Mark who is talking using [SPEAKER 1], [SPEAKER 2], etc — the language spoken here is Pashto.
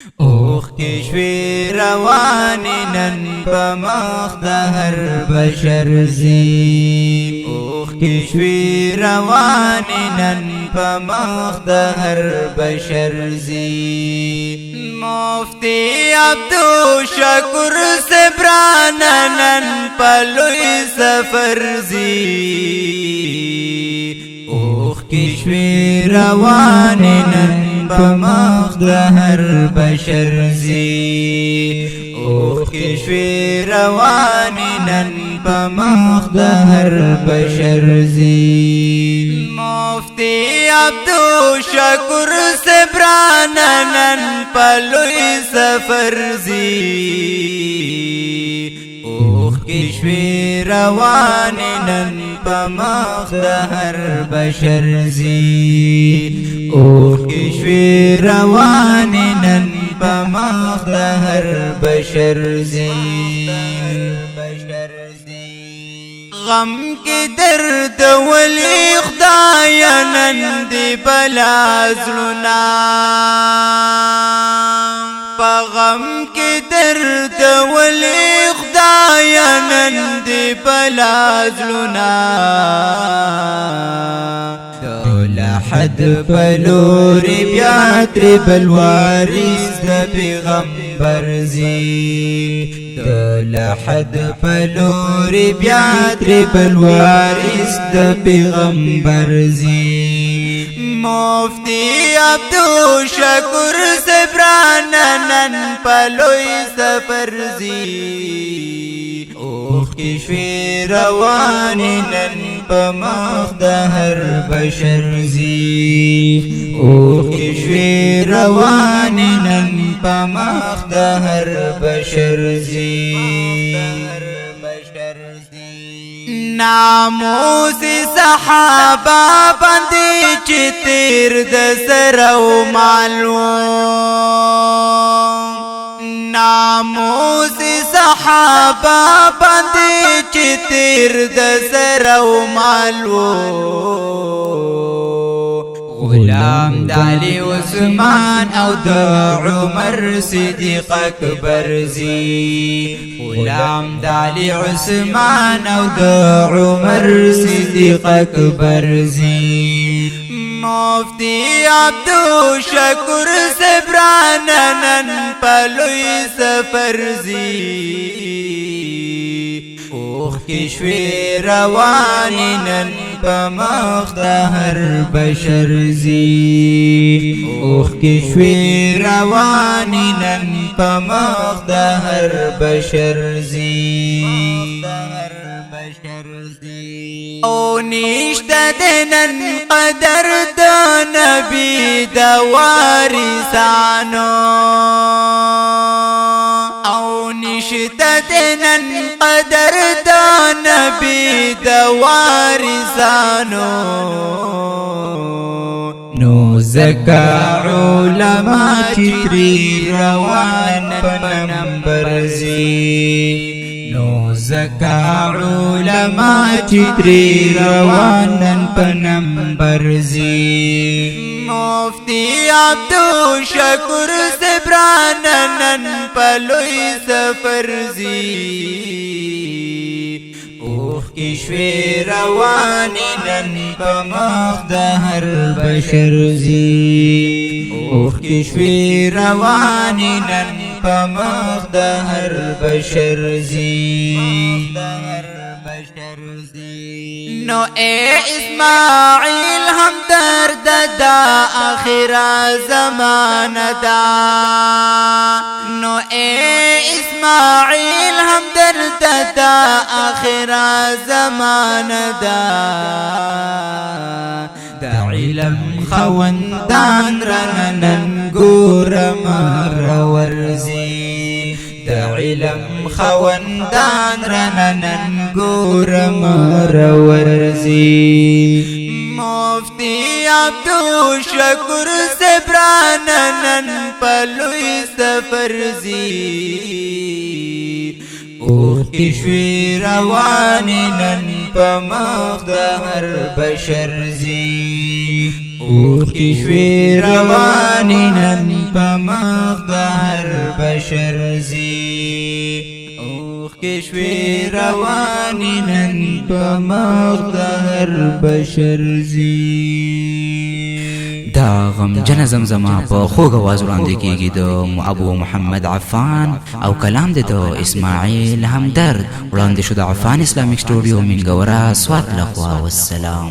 [SPEAKER 1] اوخ کی شوی روانی نن پمخ د هر بشر زی اوخ کی شوی روانی نن پمخ د هر بشر زی مفتی عبدو شکر سبران نن پلوی سفر زی اوخ کی شوی روانی نن پمخ د هر بشر زی اوخ کی شوی روانی نن پمخ د هر بشر زی مفتی عبدو شکر سبران نن پلوی سفر زی اوخ کی شوی روانی نن پمخ د هر بشر زی اوخ کی شوی روانی نن پمخ د هر بشر زی غم کی درد ولی خدای نن دی بلا زلنا پا غم کی درد ولی خدای نن دی بلا زلنا لحد بلوری بیا تر بلوارث د پیغمبر زی لحد بلوری بیا تر بلوارث د پیغمبر زی مفتی عبدو شکر سبران نن پلوی سفر زی اوخ کی شوی روانی نن پمخ د هر بشر زی اوخ کی شوی روانی نن پمخ د هر بشر زی ناموس صحابه باندې چې تیر د سرو معلوم ناموس صحابه باندې چې تیر د سرو معلوم غلام د علی عثمان او د عمر صدیق اکبر زی غلام د علی عثمان او د عمر صدیق اکبر زی مفتی عبدو شکر سبران نن پلوی سفر زی اوخ کی شوی روانی نن پمخ د هر بشر زی اوخ کی شوی روانی نن پمخ د هر بشر زی او نشته دنن قدر د نبی د وارثانو او نشته دنن قدر د نبی د وارثانو نو زکا علماء چتری روان پنمبر زی نو زکا علماء چتری روانن پنمبر زی مفتی عبدو شکر سبران نن پلوی سفر زی اوخ کی شوی روانی نن پمخ د هر بشر زی اوخ کی شوی روانی نن پمخ د هر بشر زی نو اے اسماعیل ہم درد دا آخر زمان دا نو اے اسماعیل ہم درد دا آخر زمان دا دا علم خوندان رنن گور مرورزی دا علم خوندان رنن گور مرورزی مفتی عبدو شکر سبران نن پلوی سفر زی اوخ کی شوی روانی نن پمخ د هر بشر زی اوخی شوی روانی نن پا مخ د هر بشر زی اوخی شوی روانی نن پا مخ د هر بشر زی
[SPEAKER 2] دا غم جن زمزمه په خوږ आवाज وړاندې کیږي د ابو محمد عفان او کلام د اسماعیل همدرد وړاندې شو د عفان اسلامیک سټوډیو منګورا سوات لخوا والسلام.